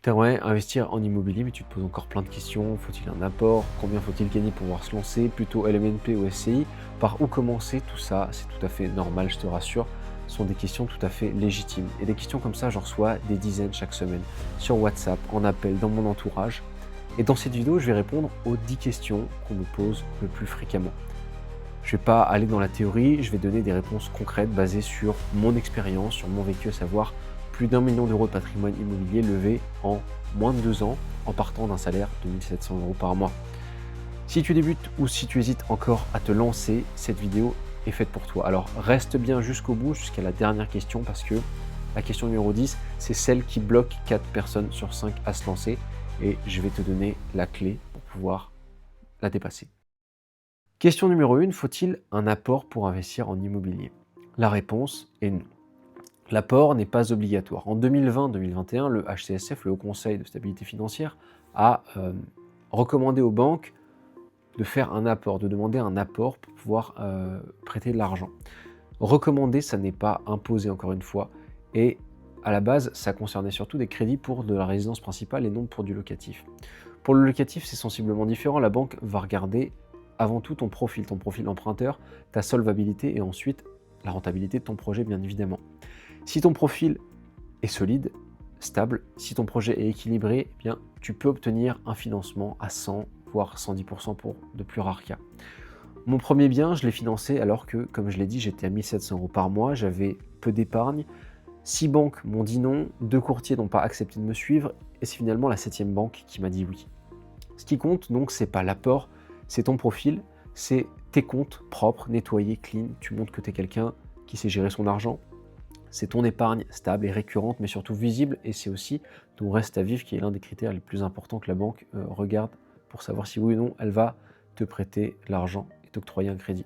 Tu aimerais investir en immobilier, mais tu te poses encore plein de questions. Faut-il un apport? Combien faut-il gagner pour pouvoir se lancer? Plutôt LMNP ou SCI? Par où commencer? Tout ça, c'est tout à fait normal, je te rassure. Ce sont des questions tout à fait légitimes. Et des questions comme ça, j'en reçois des dizaines chaque semaine. Sur WhatsApp, en appel, dans mon entourage. Et dans cette vidéo, je vais répondre aux 10 questions qu'on me pose le plus fréquemment. Je ne vais pas aller dans la théorie, je vais donner des réponses concrètes basées sur mon expérience, sur mon vécu, à savoir plus d'1 million d'euros de patrimoine immobilier levé en moins de 2 ans en partant d'un salaire de 1 700 € par mois. Si tu débutes ou si tu hésites encore à te lancer, cette vidéo est faite pour toi. Alors reste bien jusqu'au bout, jusqu'à la dernière question, parce que la question numéro 10, c'est celle qui bloque 4 personnes sur 5 à se lancer et je vais te donner la clé pour pouvoir la dépasser. Question numéro 1, faut-il un apport pour investir en immobilier? La réponse est non. L'apport n'est pas obligatoire. En 2020-2021, le HCSF, le Haut Conseil de stabilité financière, a recommandé aux banques de faire un apport, de demander un apport pour pouvoir prêter de l'argent. Recommander, ça n'est pas imposé encore une fois, et à la base, ça concernait surtout des crédits pour de la résidence principale et non pour du locatif. Pour le locatif, c'est sensiblement différent. La banque va regarder avant tout ton profil emprunteur, ta solvabilité et ensuite la rentabilité de ton projet, bien évidemment. Si ton profil est solide, stable, si ton projet est équilibré, eh bien, tu peux obtenir un financement à 100 voire 110% pour de plus rares cas. Mon premier bien, je l'ai financé alors que, comme je l'ai dit, j'étais à 1 700 € par mois, j'avais peu d'épargne. 6 banques m'ont dit non, 2 courtiers n'ont pas accepté de me suivre et c'est finalement la 7e banque qui m'a dit oui. Ce qui compte donc, c'est pas l'apport, c'est ton profil, c'est tes comptes propres, nettoyés, clean. Tu montres que tu es quelqu'un qui sait gérer son argent. C'est ton épargne stable et récurrente, mais surtout visible, et c'est aussi ton reste à vivre qui est l'un des critères les plus importants que la banque regarde pour savoir si oui ou non elle va te prêter l'argent et t'octroyer un crédit.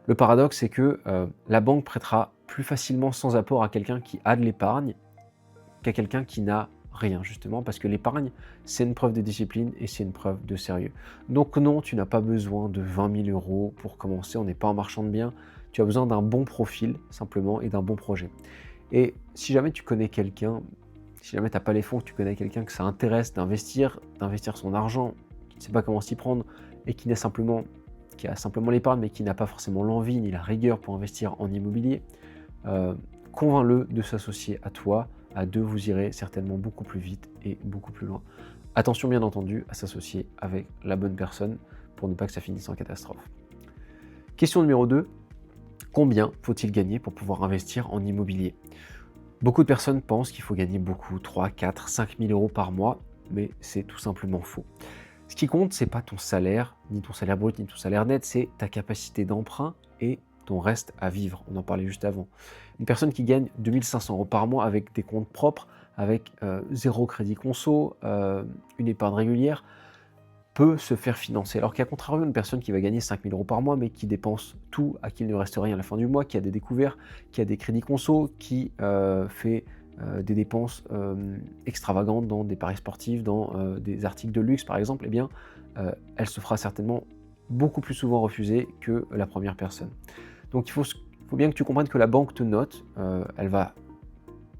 Le paradoxe, c'est que la banque prêtera plus facilement sans apport à quelqu'un qui a de l'épargne qu'à quelqu'un qui n'a rien, justement, parce que l'épargne, c'est une preuve de discipline et c'est une preuve de sérieux. Donc non, tu n'as pas besoin de 20 000 € pour commencer, on n'est pas un marchand de biens, tu as besoin d'un bon profil, simplement, et d'un bon projet. Et si jamais tu connais quelqu'un, si jamais tu n'as pas les fonds, que tu connais quelqu'un que ça intéresse d'investir son argent, qui ne sait pas comment s'y prendre, et qui a simplement l'épargne, mais qui n'a pas forcément l'envie ni la rigueur pour investir en immobilier, convainc-le de s'associer à toi. À 2, vous irez certainement beaucoup plus vite et beaucoup plus loin. Attention bien entendu à s'associer avec la bonne personne pour ne pas que ça finisse en catastrophe. Question numéro 2, combien faut-il gagner pour pouvoir investir en immobilier? Beaucoup de personnes pensent qu'il faut gagner beaucoup, 3, 4, 5 000 € par mois, mais c'est tout simplement faux. Ce qui compte, c'est pas ton salaire, ni ton salaire brut, ni ton salaire net, c'est ta capacité d'emprunt et ton reste à vivre. On en parlait juste avant. Une personne qui gagne 2 500 € par mois avec des comptes propres, avec 0 crédit conso, une épargne régulière, peut se faire financer. Alors qu'à contrario, une personne qui va gagner 5 000 € par mois, mais qui dépense tout, à qui il ne reste rien à la fin du mois, qui a des découvertes, qui a des crédits conso, qui fait des dépenses extravagantes dans des paris sportifs, dans des articles de luxe par exemple, eh bien, elle se fera certainement beaucoup plus souvent refuser que la première personne. Donc il faut bien que tu comprennes que la banque te note, elle va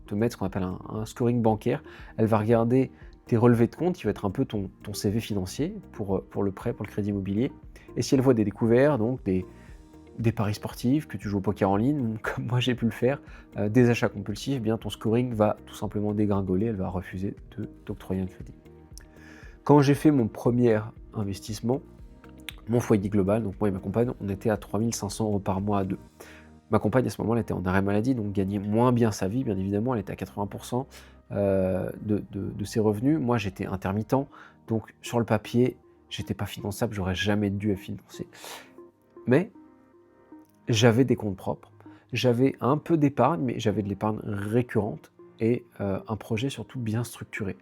te mettre ce qu'on appelle un scoring bancaire, elle va regarder tes relevés de compte, qui va être un peu ton CV financier pour le prêt, pour le crédit immobilier, et si elle voit des découvertes, donc des paris sportifs, que tu joues au poker en ligne, comme moi j'ai pu le faire, des achats compulsifs, eh bien ton scoring va tout simplement dégringoler, elle va refuser de t'octroyer un crédit. Quand j'ai fait mon premier investissement, mon foyer global, donc moi et ma compagne, on était à 3 500 € par mois à 2. Ma compagne à ce moment-là était en arrêt maladie, donc gagnait moins bien sa vie, bien évidemment, elle était à 80% de ses revenus. Moi j'étais intermittent, donc sur le papier, j'étais pas finançable, j'aurais jamais dû être financé. Mais j'avais des comptes propres, j'avais un peu d'épargne, mais j'avais de l'épargne récurrente et un projet surtout bien structuré.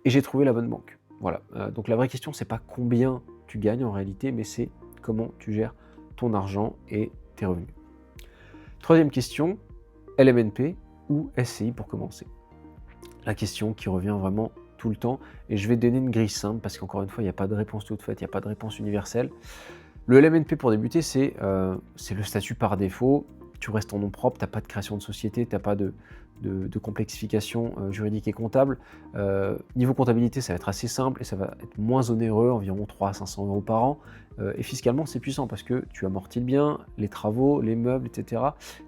Et j'ai trouvé la bonne banque. Voilà, donc la vraie question, c'est pas combien tu gagnes en réalité, mais c'est comment tu gères ton argent et tes revenus. Troisième question, LMNP ou SCI pour commencer? La question qui revient vraiment tout le temps, et je vais donner une grille simple parce qu'encore une fois, il n'y a pas de réponse toute faite, il n'y a pas de réponse universelle. Le LMNP pour débuter, c'est le statut par défaut. Tu restes en nom propre, tu n'as pas de création de société, tu n'as pas de de complexification juridique et comptable. Niveau comptabilité, ça va être assez simple et ça va être moins onéreux, environ 300 à 500 € par an. Et fiscalement, c'est puissant parce que tu amortis le bien, les travaux, les meubles, etc.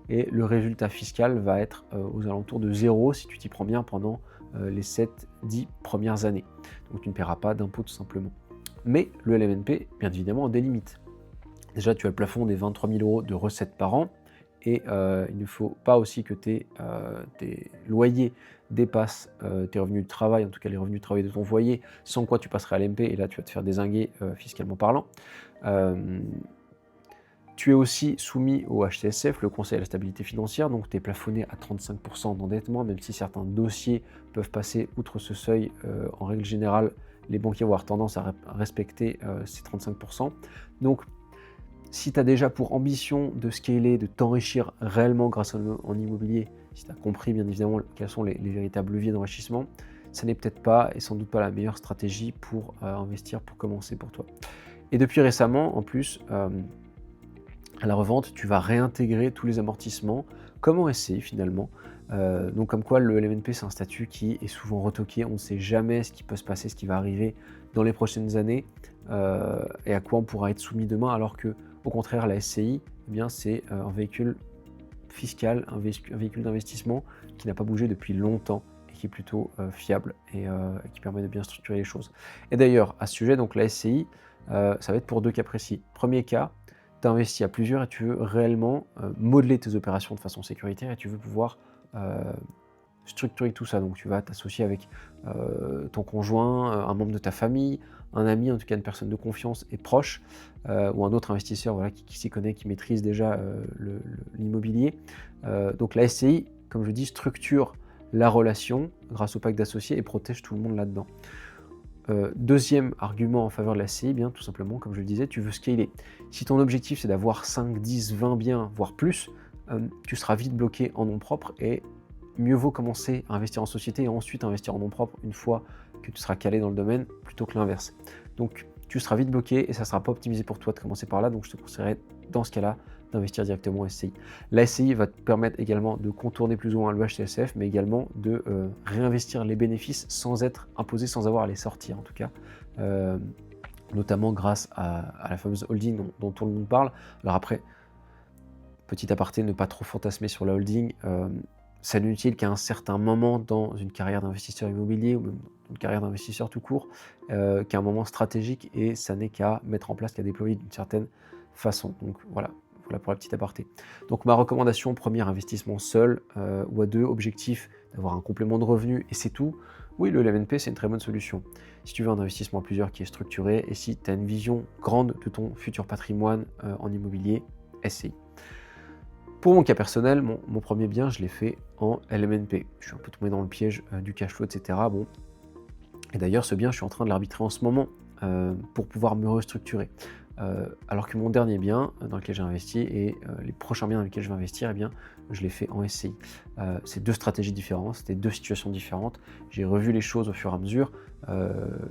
Et le résultat fiscal va être aux alentours de 0 si tu t'y prends bien pendant les 7-10 premières années. Donc tu ne paieras pas d'impôt tout simplement. Mais le LMNP, bien évidemment, a des limites. Déjà, tu as le plafond des 23 000 € de recettes par an. Et il ne faut pas aussi que tes loyers dépassent tes revenus de travail, en tout cas les revenus de travail de ton foyer, sans quoi tu passerais à l'MP et là tu vas te faire dézinguer fiscalement parlant. Tu es aussi soumis au HCSF, le Conseil à la stabilité financière, donc tu es plafonné à 35% d'endettement, même si certains dossiers peuvent passer outre ce seuil. En règle générale, les banquiers vont avoir tendance à respecter ces 35%. Donc, si tu as déjà pour ambition de scaler, de t'enrichir réellement grâce en immobilier, si tu as compris bien évidemment quels sont les véritables leviers d'enrichissement, ça n'est peut-être pas et sans doute pas la meilleure stratégie pour investir, pour commencer pour toi. Et depuis récemment, en plus, à la revente, tu vas réintégrer tous les amortissements, comme en SCI finalement. Donc comme quoi le LMNP c'est un statut qui est souvent retoqué, on ne sait jamais ce qui peut se passer, ce qui va arriver dans les prochaines années et à quoi on pourra être soumis demain, alors que au contraire la SCI, eh bien, c'est un véhicule fiscal, un véhicule d'investissement qui n'a pas bougé depuis longtemps et qui est plutôt fiable et qui permet de bien structurer les choses. Et d'ailleurs à ce sujet, donc la SCI, ça va être pour deux cas précis. Premier cas, tu investis à plusieurs et tu veux réellement modeler tes opérations de façon sécuritaire et tu veux pouvoir structurer tout ça. Donc tu vas t'associer avec ton conjoint, un membre de ta famille, un ami, en tout cas une personne de confiance et proche, ou un autre investisseur voilà, qui s'y connaît, qui maîtrise déjà l'immobilier. Donc la SCI, comme je dis, structure la relation grâce au pacte d'associés et protège tout le monde là-dedans. Deuxième argument en faveur de la SCI, bien tout simplement, comme je le disais, tu veux scaler. Si ton objectif c'est d'avoir 5, 10, 20 biens, voire plus, tu seras vite bloqué en nom propre et mieux vaut commencer à investir en société et ensuite investir en nom propre une fois que tu seras calé dans le domaine, plutôt que l'inverse. Donc tu seras vite bloqué et ça ne sera pas optimisé pour toi de commencer par là, donc je te conseillerais dans ce cas-là d'investir directement en SCI. La SCI va te permettre également de contourner plus ou moins le HCSF, mais également de réinvestir les bénéfices sans être imposé, sans avoir à les sortir en tout cas, notamment grâce à la fameuse holding dont tout le monde parle. Alors après, petit aparté, ne pas trop fantasmer sur la holding, ça n'est utile qu'à un certain moment dans une carrière d'investisseur immobilier ou même une carrière d'investisseur tout court, qu'à un moment stratégique et ça n'est qu'à mettre en place, qu'à déployer d'une certaine façon. Donc voilà pour la petite aparté. Donc ma recommandation, premier investissement seul ou à deux, objectif d'avoir un complément de revenu et c'est tout. Oui, le LMNP c'est une très bonne solution. Si tu veux un investissement à plusieurs qui est structuré et si tu as une vision grande de ton futur patrimoine en immobilier, SCI. Pour mon cas personnel, mon premier bien, je l'ai fait en LMNP. Je suis un peu tombé dans le piège du cash flow, etc. Bon. Et d'ailleurs, ce bien, je suis en train de l'arbitrer en ce moment pour pouvoir me restructurer. Alors que mon dernier bien dans lequel j'ai investi et les prochains biens dans lesquels je vais investir, eh bien, je l'ai fait en SCI. C'est deux stratégies différentes, c'était deux situations différentes. J'ai revu les choses au fur et à mesure.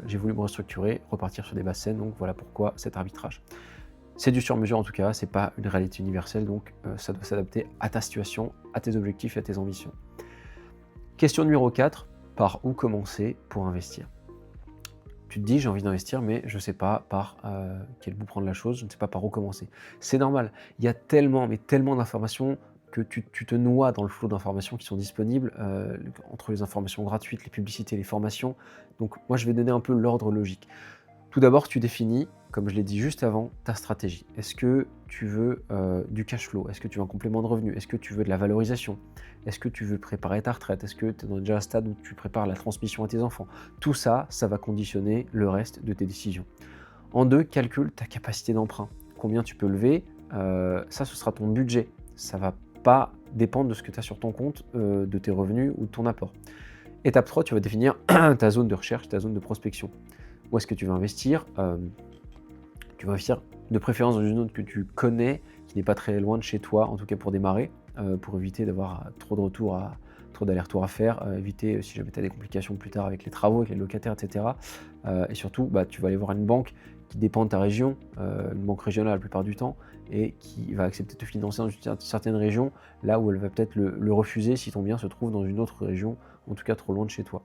J'ai voulu me restructurer, repartir sur des basses scènes, donc voilà pourquoi cet arbitrage. C'est du sur-mesure en tout cas, c'est pas une réalité universelle, donc ça doit s'adapter à ta situation, à tes objectifs et à tes ambitions. Question numéro 4, par où commencer pour investir ? Tu te dis j'ai envie d'investir mais je ne sais pas par quel bout prendre la chose, je ne sais pas par où commencer. C'est normal, il y a tellement d'informations que tu te noies dans le flot d'informations qui sont disponibles, entre les informations gratuites, les publicités, les formations. Donc moi je vais donner un peu l'ordre logique. Tout d'abord, tu définis, comme je l'ai dit juste avant, ta stratégie. Est-ce que tu veux du cash flow? Est-ce que tu veux un complément de revenu? Est-ce que tu veux de la valorisation? Est-ce que tu veux préparer ta retraite? Est-ce que tu es déjà un stade où tu prépares la transmission à tes enfants? Tout ça, ça va conditionner le reste de tes décisions. En deux, calcule ta capacité d'emprunt. Combien tu peux lever? Ça, ce sera ton budget. Ça ne va pas dépendre de ce que tu as sur ton compte, de tes revenus ou de ton apport. Étape 3, tu vas définir ta zone de recherche, ta zone de prospection. Où est-ce que tu vas investir? Tu vas investir de préférence dans une zone que tu connais, qui n'est pas très loin de chez toi, en tout cas pour démarrer, pour éviter d'avoir trop de retours trop d'allers-retours à faire, éviter si jamais tu as des complications plus tard avec les travaux, avec les locataires, etc. Et surtout, tu vas aller voir une banque qui dépend de ta région, une banque régionale la plupart du temps, et qui va accepter de te financer dans une certaine région, là où elle va peut-être le refuser si ton bien se trouve dans une autre région, en tout cas trop loin de chez toi.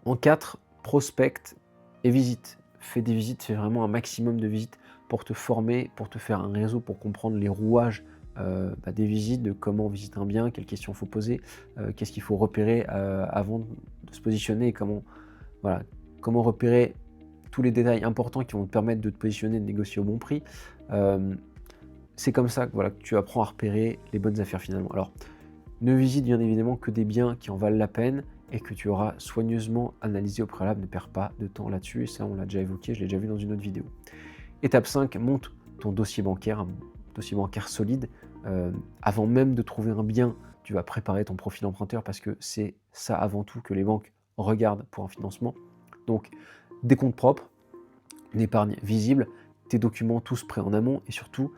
En 4, prospecte et visite. Fais des visites, fais vraiment un maximum de visites pour te former, pour te faire un réseau, pour comprendre les rouages des visites, de comment visiter un bien, quelles questions il faut poser, qu'est-ce qu'il faut repérer avant de se positionner, et comment repérer tous les détails importants qui vont te permettre de te positionner, de négocier au bon prix. C'est comme ça que tu apprends à repérer les bonnes affaires finalement. Alors, ne visite bien évidemment que des biens qui en valent la peine et que tu auras soigneusement analysé au préalable. Ne perds pas de temps là-dessus, et ça on l'a déjà évoqué, je l'ai déjà vu dans une autre vidéo. Étape 5, monte ton dossier bancaire, un dossier bancaire solide. Avant même de trouver un bien, tu vas préparer ton profil emprunteur, parce que c'est ça avant tout que les banques regardent pour un financement. Donc des comptes propres, une épargne visible, tes documents tous prêts en amont, et surtout,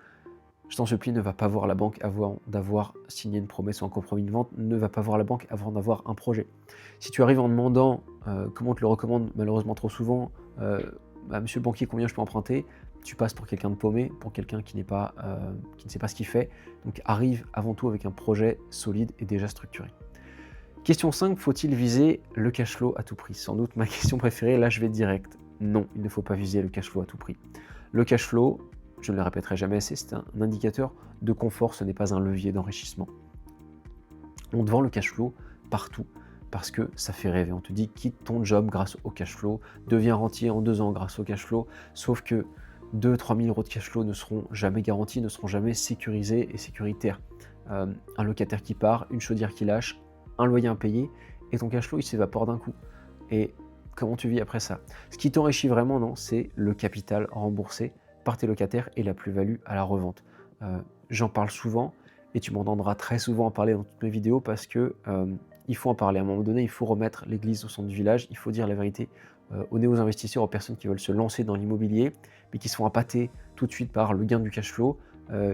je t'en supplie, ne va pas voir la banque avant d'avoir signé une promesse ou un compromis de vente, ne va pas voir la banque avant d'avoir un projet. Si tu arrives en demandant, comme on te le recommande malheureusement trop souvent, monsieur le banquier, combien je peux emprunter, tu passes pour quelqu'un de paumé, pour quelqu'un qui ne sait pas ce qu'il fait. Donc arrive avant tout avec un projet solide et déjà structuré. Question 5, faut-il viser le cash flow à tout prix? Sans doute ma question préférée, là je vais direct. Non, il ne faut pas viser le cash flow à tout prix. Le cash flow, je ne le répéterai jamais assez, c'est un indicateur de confort, ce n'est pas un levier d'enrichissement. On te vend le cash flow partout parce que ça fait rêver. On te dit quitte ton job grâce au cash flow, deviens rentier en 2 ans grâce au cash flow, sauf que 2-3 000 euros de cash flow ne seront jamais garantis, ne seront jamais sécurisés et sécuritaires. Un locataire qui part, une chaudière qui lâche, un loyer impayé, et ton cash flow il s'évapore d'un coup. Et comment tu vis après ça? Ce qui t'enrichit vraiment, non, c'est le capital remboursé par tes locataires et la plus-value à la revente. J'en parle souvent, et tu m'entendras très souvent en parler dans toutes mes vidéos, parce que il faut en parler. À un moment donné, il faut remettre l'église au centre du village, il faut dire la vérité aux néo-investisseurs, aux personnes qui veulent se lancer dans l'immobilier, mais qui se font appâter tout de suite par le gain du cash flow,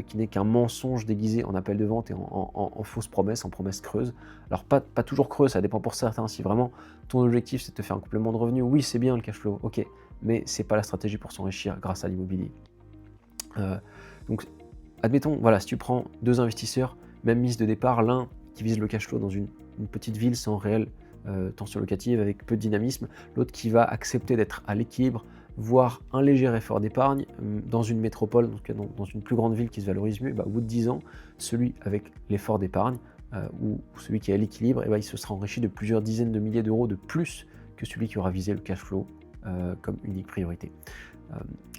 qui n'est qu'un mensonge déguisé en appel de vente et en fausses promesses, en promesses creuses. Alors pas toujours creuses, ça dépend pour certains. Si vraiment ton objectif c'est de te faire un complément de revenu, oui c'est bien le cash flow, ok, mais c'est pas la stratégie pour s'enrichir grâce à l'immobilier. Donc admettons, voilà, si tu prends 2 investisseurs, même mise de départ, l'un qui vise le cash flow dans une petite ville sans réelle tension locative, avec peu de dynamisme, l'autre qui va accepter d'être à l'équilibre, voire un léger effort d'épargne dans une métropole, donc dans une plus grande ville qui se valorise mieux, au bout de 10 ans, celui avec l'effort d'épargne ou celui qui est à l'équilibre, il se sera enrichi de plusieurs dizaines de milliers d'euros de plus que celui qui aura visé le cash flow comme unique priorité.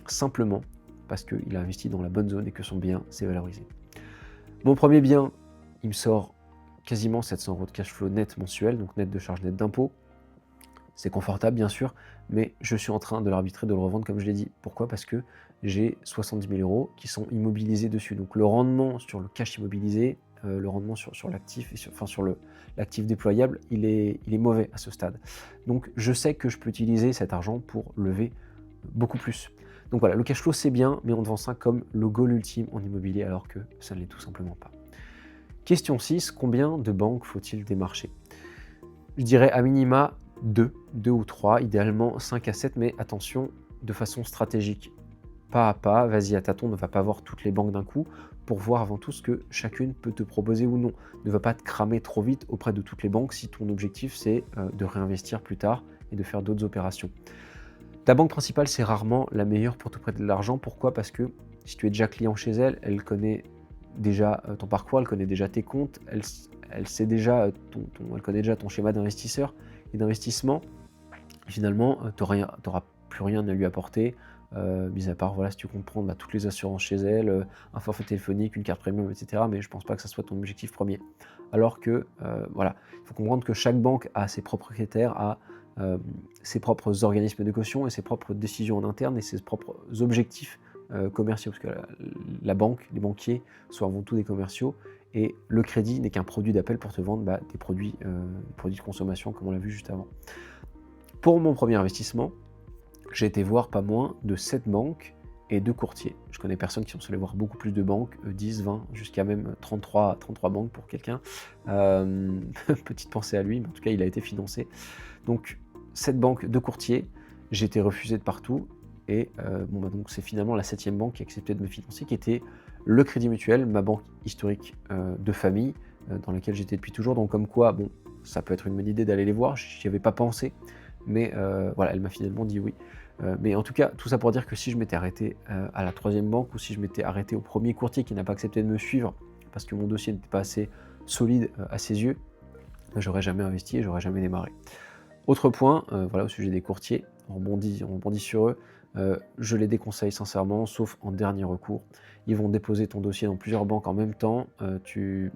Simplement parce qu'il a investi dans la bonne zone et que son bien s'est valorisé. Mon premier bien, il me sort quasiment 700 euros de cash flow net mensuel, donc net de charges, net d'impôts. C'est confortable bien sûr, mais je suis en train de l'arbitrer, de le revendre comme je l'ai dit. Pourquoi? Parce que j'ai 70 000 euros qui sont immobilisés dessus. Donc le rendement sur le cash immobilisé, le rendement sur l'actif, et sur l'actif déployable, il est mauvais à ce stade. Donc je sais que je peux utiliser cet argent pour lever beaucoup plus. Donc voilà, le cash flow c'est bien, mais on te vend ça comme le goal ultime en immobilier, alors que ça ne l'est tout simplement pas. Question 6, combien de banques faut-il démarcher? Je dirais à minima 2 ou 3, idéalement 5 à 7, mais attention, de façon stratégique. Pas à pas, vas-y à tâtons, ne va pas voir toutes les banques d'un coup pour voir avant tout ce que chacune peut te proposer ou non. Ne va pas te cramer trop vite auprès de toutes les banques si ton objectif c'est de réinvestir plus tard et de faire d'autres opérations. Ta banque principale, c'est rarement la meilleure pour te prêter de l'argent. Pourquoi? Parce que si tu es déjà client chez elle, elle connaît déjà ton parcours, elle connaît déjà tes comptes, elle sait déjà elle connaît déjà ton schéma d'investisseur et d'investissement. Finalement, tu n'auras plus rien à lui apporter, mis à part si tu comptes prendre toutes les assurances chez elle, un forfait téléphonique, une carte premium, etc. Mais je ne pense pas que ça soit ton objectif premier. Alors que, il faut comprendre que chaque banque a ses propres critères, a ses propres organismes de caution et ses propres décisions en interne et ses propres objectifs commerciaux, parce que la banque, les banquiers sont avant tout des commerciaux, et le crédit n'est qu'un produit d'appel pour te vendre des produits de consommation, comme on l'a vu juste avant. Pour mon premier investissement, j'ai été voir pas moins de 7 banques et de courtiers. Je connais personnes qui sont allées voir beaucoup plus de banques, 10, 20, jusqu'à même 33 banques pour quelqu'un. Petite pensée à lui, mais en tout cas, il a été financé. Donc, cette banque de courtier, j'ai été refusé de partout. Et donc c'est finalement la 7e banque qui a accepté de me financer, qui était le Crédit Mutuel, ma banque historique de famille, dans laquelle j'étais depuis toujours. Donc comme quoi, bon, ça peut être une bonne idée d'aller les voir, j'y avais pas pensé, mais voilà, elle m'a finalement dit oui. Mais en tout cas, tout ça pour dire que si je m'étais arrêté à la 3e banque, ou si je m'étais arrêté au premier courtier qui n'a pas accepté de me suivre, parce que mon dossier n'était pas assez solide à ses yeux, j'aurais jamais investi et j'aurais jamais démarré. Autre point, voilà, au sujet des courtiers, on rebondit sur eux. Je les déconseille sincèrement, sauf en dernier recours. Ils vont déposer ton dossier dans plusieurs banques en même temps. Tu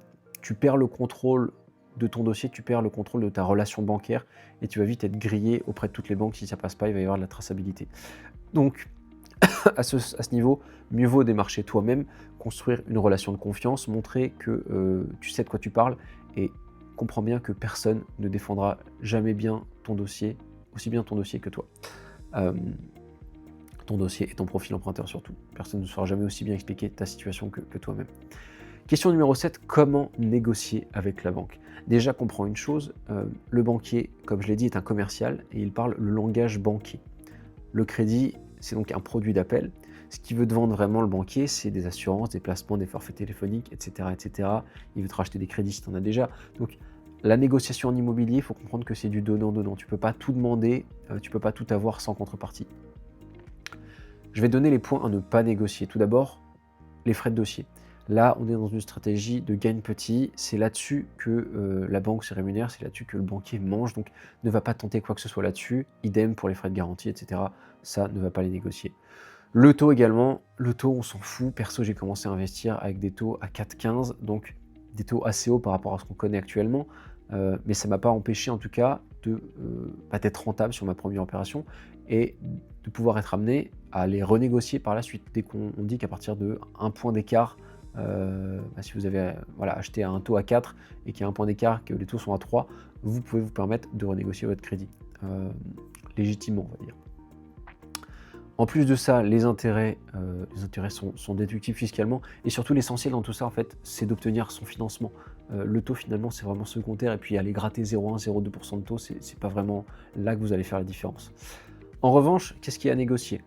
perds le contrôle de ton dossier, tu perds le contrôle de ta relation bancaire et tu vas vite être grillé auprès de toutes les banques. Si ça passe pas, il va y avoir de la traçabilité. Donc, à ce niveau, mieux vaut démarcher toi-même, construire une relation de confiance, montrer que tu sais de quoi tu parles et comprends bien que personne ne défendra jamais bien ton dossier, aussi bien ton dossier que toi. Ton dossier et ton profil emprunteur surtout. Personne ne saura jamais aussi bien expliquer ta situation que toi-même. Question numéro 7, comment négocier avec la banque? Déjà, comprends une chose, le banquier, comme je l'ai dit, est un commercial et il parle le langage banquier. Le crédit, c'est donc un produit d'appel. Ce qu'il veut te vendre vraiment, le banquier, c'est des assurances, des placements, des forfaits téléphoniques, etc. etc. Il veut te racheter des crédits si tu en as déjà. Donc, la négociation en immobilier, il faut comprendre que c'est du donnant-donnant. Tu ne peux pas tout demander, tu ne peux pas tout avoir sans contrepartie. Je vais donner les points à ne pas négocier. Tout d'abord, les frais de dossier. Là, on est dans une stratégie de gain petit. C'est là-dessus que la banque se rémunère, c'est là-dessus que le banquier mange. Donc, ne va pas tenter quoi que ce soit là-dessus. Idem pour les frais de garantie, etc. Ça, ne va pas les négocier. Le taux également. Le taux, on s'en fout. Perso, j'ai commencé à investir avec des taux à 4,15. Donc, des taux assez hauts par rapport à ce qu'on connaît actuellement. Mais ça ne m'a pas empêché, en tout cas, d'être rentable sur ma première opération et de pouvoir être amené à les renégocier par la suite. Dès qu'on dit qu'à partir de 1 point d'écart, si vous avez acheté à un taux à 4 et qu'il y a 1 point d'écart, que les taux sont à 3, vous pouvez vous permettre de renégocier votre crédit légitimement, on va dire. En plus de ça, les intérêts sont déductibles fiscalement et surtout l'essentiel dans tout ça, en fait, c'est d'obtenir son financement. Le taux, finalement, c'est vraiment secondaire et puis aller gratter 0,1, 0,2% de taux, c'est pas vraiment là que vous allez faire la différence. En revanche, qu'est-ce qu'il y a à négocier?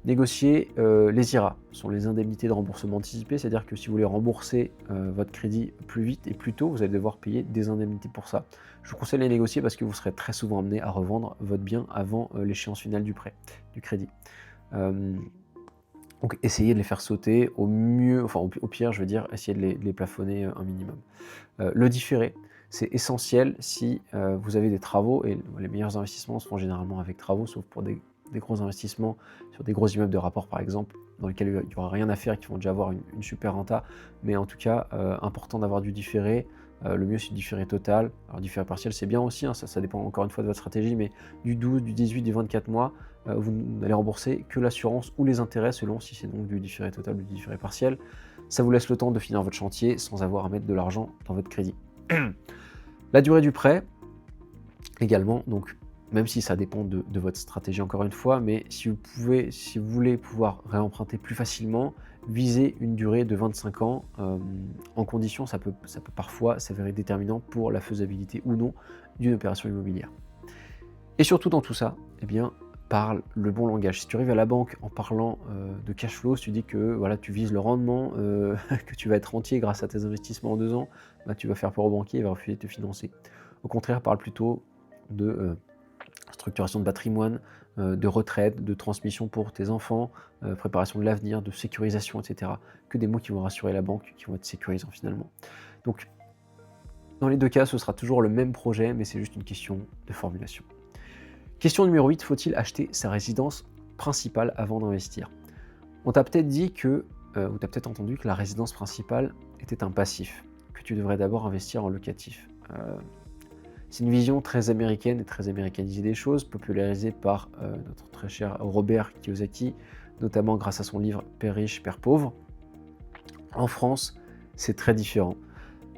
Négocier les IRA, sont les indemnités de remboursement anticipé, c'est-à-dire que si vous voulez rembourser votre crédit plus vite et plus tôt, vous allez devoir payer des indemnités pour ça. Je vous conseille de les négocier parce que vous serez très souvent amené à revendre votre bien avant l'échéance finale du prêt, du crédit. Donc essayez de les faire sauter au mieux, enfin au pire, je veux dire, essayez de les plafonner un minimum. Le différé, c'est essentiel si vous avez des travaux, et les meilleurs investissements se font généralement avec travaux, sauf pour des gros investissements sur des gros immeubles de rapport par exemple, dans lesquels il n'y aura rien à faire et qui vont déjà avoir une super renta, mais en tout cas, important d'avoir du différé. Le mieux c'est du différé total. Alors différé partiel c'est bien aussi, hein, ça dépend encore une fois de votre stratégie, mais du 12, du 18, du 24 mois, vous n'allez rembourser que l'assurance ou les intérêts selon si c'est donc du différé total ou du différé partiel. Ça vous laisse le temps de finir votre chantier sans avoir à mettre de l'argent dans votre crédit. La durée du prêt, également, donc même si ça dépend de votre stratégie encore une fois, mais si vous voulez pouvoir réemprunter plus facilement, visez une durée de 25 ans, en condition, ça peut parfois s'avérer déterminant pour la faisabilité ou non d'une opération immobilière. Et surtout dans tout ça, eh bien, parle le bon langage. Si tu arrives à la banque en parlant de cash flow, si tu dis que voilà, tu vises le rendement, que tu vas être rentier grâce à tes investissements en 2 ans, bah, tu vas faire peur au banquier, il va refuser de te financer. Au contraire, parle plutôt de structuration de patrimoine, de retraite, de transmission pour tes enfants, préparation de l'avenir, de sécurisation, etc. Que des mots qui vont rassurer la banque, qui vont être sécurisants finalement. Donc, dans les deux cas, ce sera toujours le même projet, mais c'est juste une question de formulation. Question numéro 8, faut-il acheter sa résidence principale avant d'investir? On t'a peut-être dit que, ou t'as peut-être entendu que la résidence principale était un passif, que tu devrais d'abord investir en locatif. C'est une vision très américaine et très américanisée des choses, popularisée par notre très cher Robert Kiyosaki, notamment grâce à son livre « Père riche, Père pauvre ». En France, c'est très différent.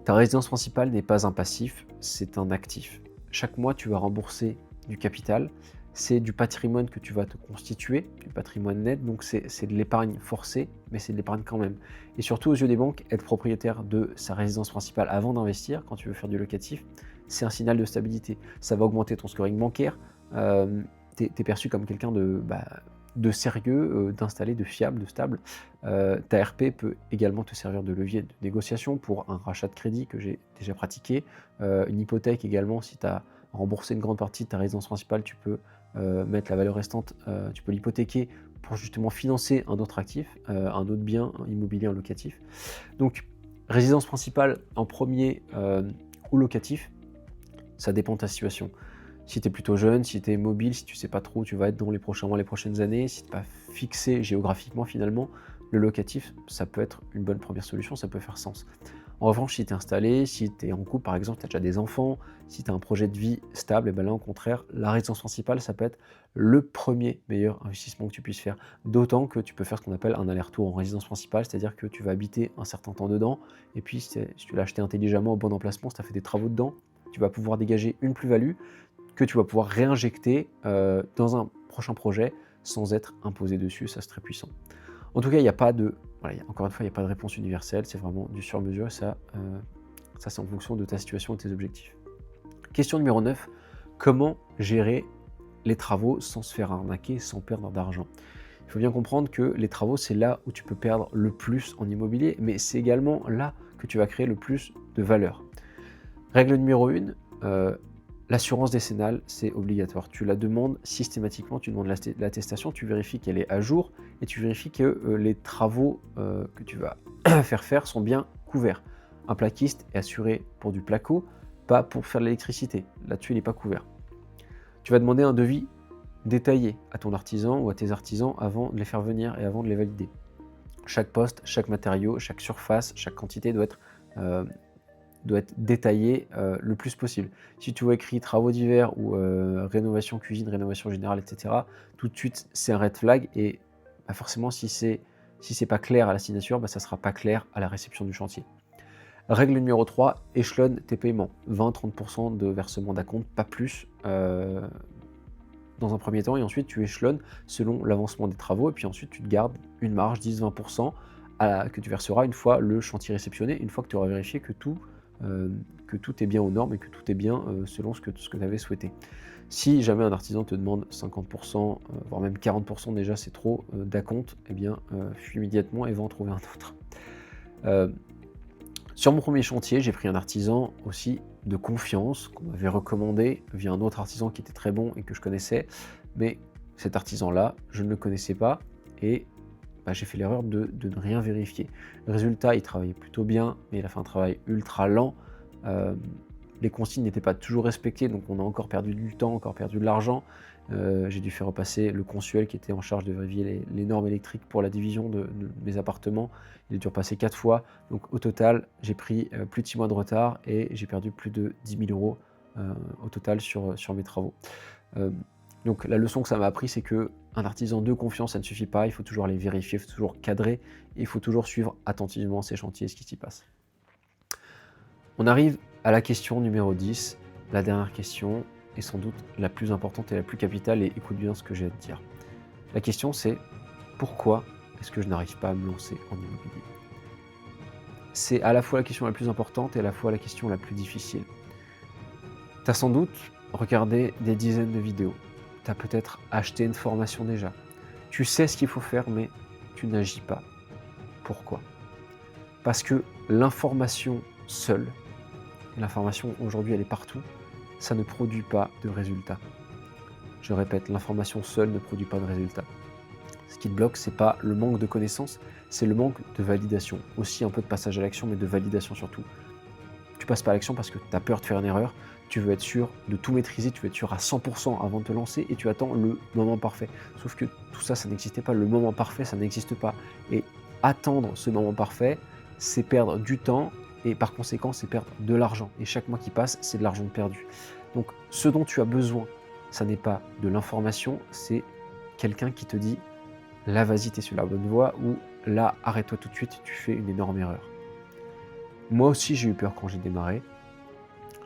Ta résidence principale n'est pas un passif, c'est un actif. Chaque mois, tu vas rembourser du capital. c'est du patrimoine que tu vas te constituer, du patrimoine net, donc c'est de l'épargne forcée, mais c'est de l'épargne quand même. Et surtout aux yeux des banques, être propriétaire de sa résidence principale avant d'investir, quand tu veux faire du locatif, c'est un signal de stabilité. Ça va augmenter ton scoring bancaire, tu es perçu comme quelqu'un de sérieux, d'installé, de fiable, de stable. Ta RP peut également te servir de levier de négociation pour un rachat de crédit que j'ai déjà pratiqué, une hypothèque également. Si tu as remboursé une grande partie de ta résidence principale, tu peux mettre la valeur restante, tu peux l'hypothéquer pour justement financer un autre actif, un autre bien immobilier en locatif. Donc résidence principale en premier ou locatif, ça dépend de ta situation. Si tu es plutôt jeune, si tu es mobile, si tu ne sais pas trop où tu vas être dans les prochains mois, les prochaines années, si tu n'es pas fixé géographiquement finalement, le locatif, ça peut être une bonne première solution, ça peut faire sens. En revanche, si tu es installé, si tu es en couple par exemple, tu as déjà des enfants, si tu as un projet de vie stable, et bien là au contraire, la résidence principale, ça peut être le premier meilleur investissement que tu puisses faire. D'autant que tu peux faire ce qu'on appelle un aller-retour en résidence principale, c'est-à-dire que tu vas habiter un certain temps dedans, et puis si tu l'as acheté intelligemment au bon emplacement, si tu as fait des travaux dedans, tu vas pouvoir dégager une plus-value que tu vas pouvoir réinjecter dans un prochain projet sans être imposé dessus, ça c'est très puissant. En tout cas, il n'y a pas de, voilà, encore une fois, il n'y a pas de réponse universelle, c'est vraiment du sur-mesure, ça c'est en fonction de ta situation et de tes objectifs. Question numéro 9, comment gérer les travaux sans se faire arnaquer, sans perdre d'argent? Il faut bien comprendre que les travaux, c'est là où tu peux perdre le plus en immobilier, mais c'est également là que tu vas créer le plus de valeur. Règle numéro 1, l'assurance décennale, c'est obligatoire. Tu la demandes systématiquement, tu demandes l'attestation, tu vérifies qu'elle est à jour et tu vérifies que les travaux que tu vas faire sont bien couverts. Un plaquiste est assuré pour du placo, pas pour faire de l'électricité. Là-dessus, il n'est pas couvert. Tu vas demander un devis détaillé à ton artisan ou à tes artisans avant de les faire venir et avant de les valider. Chaque poste, chaque matériau, chaque surface, chaque quantité doit être détaillé le plus possible. Si tu vois écrit travaux divers ou rénovation cuisine, rénovation générale, etc., tout de suite c'est un red flag et forcément si c'est pas clair à la signature, ça sera pas clair à la réception du chantier. Règle numéro 3, échelonne tes paiements. 20-30% de versement d'acompte, pas plus dans un premier temps, et ensuite tu échelonnes selon l'avancement des travaux et puis ensuite tu te gardes une marge 10-20% que tu verseras une fois le chantier réceptionné, une fois que tu auras vérifié que tout est bien aux normes et que tout est bien selon ce que tu avais souhaité. Si jamais un artisan te demande 50%, voire même 40% déjà c'est trop d'acompte, eh bien fuis immédiatement et va en trouver un autre. Sur mon premier chantier, j'ai pris un artisan aussi de confiance qu'on m'avait recommandé via un autre artisan qui était très bon et que je connaissais, mais cet artisan-là, je ne le connaissais pas et j'ai fait l'erreur de ne rien vérifier. Le résultat, il travaillait plutôt bien, mais il a fait un travail ultra lent. Les consignes n'étaient pas toujours respectées, donc on a encore perdu du temps, encore perdu de l'argent. J'ai dû faire repasser le consuel qui était en charge de vérifier les normes électriques pour la division de mes appartements. Il a dû repasser 4 fois. Donc au total, j'ai pris plus de 6 mois de retard et j'ai perdu plus de 10 000 euros au total sur mes travaux. Donc la leçon que ça m'a appris, c'est que un artisan de confiance, ça ne suffit pas, il faut toujours les vérifier, il faut toujours cadrer, et il faut toujours suivre attentivement ces chantiers et ce qui s'y passe. On arrive à la question numéro 10, la dernière question, est sans doute la plus importante et la plus capitale, et écoute bien ce que j'ai à te dire. La question c'est, pourquoi est-ce que je n'arrive pas à me lancer en immobilier? C'est à la fois la question la plus importante et à la fois la question la plus difficile. Tu as sans doute regardé des dizaines de vidéos. Tu as peut-être acheté une formation déjà. Tu sais ce qu'il faut faire, mais tu n'agis pas. Pourquoi? Parce que l'information seule, et l'information aujourd'hui elle est partout, ça ne produit pas de résultats. Je répète, l'information seule ne produit pas de résultats. Ce qui te bloque, c'est pas le manque de connaissances, c'est le manque de validation. Aussi un peu de passage à l'action, mais de validation surtout. Tu passes pas à l'action parce que tu as peur de faire une erreur, tu veux être sûr de tout maîtriser, tu veux être sûr à 100% avant de te lancer et tu attends le moment parfait. Sauf que tout ça, ça n'existait pas. Le moment parfait, ça n'existe pas. Et attendre ce moment parfait, c'est perdre du temps et par conséquent, c'est perdre de l'argent. Et chaque mois qui passe, c'est de l'argent perdu. Donc, ce dont tu as besoin, ça n'est pas de l'information, c'est quelqu'un qui te dit « là, vas-y, t'es sur la bonne voie » ou « là, arrête-toi tout de suite, tu fais une énorme erreur ». Moi aussi, j'ai eu peur quand j'ai démarré.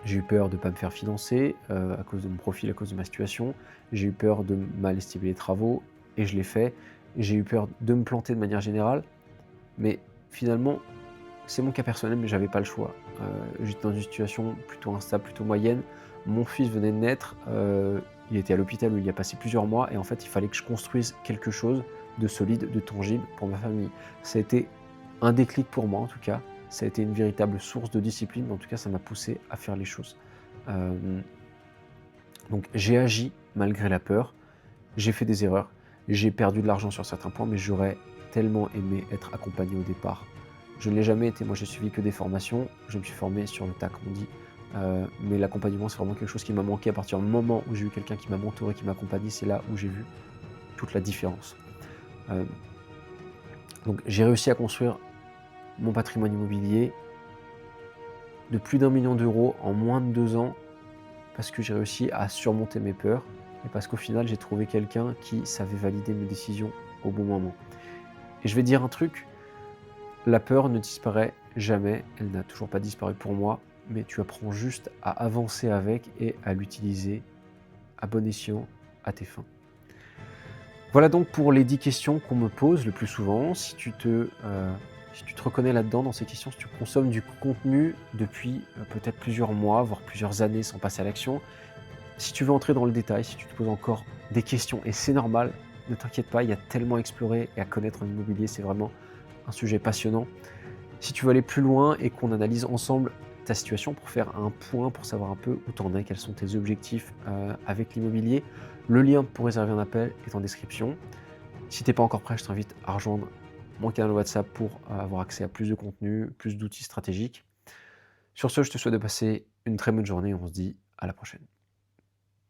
J'ai eu peur de ne pas me faire financer, à cause de mon profil, à cause de ma situation. J'ai eu peur de mal estimer les travaux et je l'ai fait. J'ai eu peur de me planter de manière générale, mais finalement, c'est mon cas personnel, mais j'avais pas le choix. J'étais dans une situation plutôt instable, plutôt moyenne. Mon fils venait de naître, il était à l'hôpital où il y a passé plusieurs mois et en fait, il fallait que je construise quelque chose de solide, de tangible pour ma famille. Ça a été un déclic pour moi en tout cas. Ça a été une véritable source de discipline, mais en tout cas, ça m'a poussé à faire les choses. Hem, donc j'ai agi malgré la peur, j'ai fait des erreurs, j'ai perdu de l'argent sur certains points, mais j'aurais tellement aimé être accompagné au départ. Je ne l'ai jamais été, moi j'ai suivi que des formations, je me suis formé sur le tas comme on dit, mais l'accompagnement c'est vraiment quelque chose qui m'a manqué à partir du moment où j'ai eu quelqu'un qui m'a mentoré, qui m'a accompagné, c'est là où j'ai vu toute la différence. Hem, donc j'ai réussi à construire mon patrimoine immobilier de plus d'1 million d'euros en moins de 2 ans parce que j'ai réussi à surmonter mes peurs et parce qu'au final, j'ai trouvé quelqu'un qui savait valider mes décisions au bon moment. Et je vais dire un truc, la peur ne disparaît jamais, elle n'a toujours pas disparu pour moi, mais tu apprends juste à avancer avec et à l'utiliser à bon escient, à tes fins. Voilà donc pour les 10 questions qu'on me pose le plus souvent. Si tu te reconnais là-dedans, dans ces questions, si tu consommes du contenu depuis peut-être plusieurs mois, voire plusieurs années sans passer à l'action, si tu veux entrer dans le détail, si tu te poses encore des questions, et c'est normal, ne t'inquiète pas, il y a tellement à explorer et à connaître en immobilier, c'est vraiment un sujet passionnant. Si tu veux aller plus loin et qu'on analyse ensemble ta situation pour faire un point, pour savoir un peu où tu en es, quels sont tes objectifs avec l'immobilier, le lien pour réserver un appel est en description. Si tu n'es pas encore prêt, je t'invite à rejoindre mon canal WhatsApp pour avoir accès à plus de contenu, plus d'outils stratégiques. Sur ce, je te souhaite de passer une très bonne journée et on se dit à la prochaine.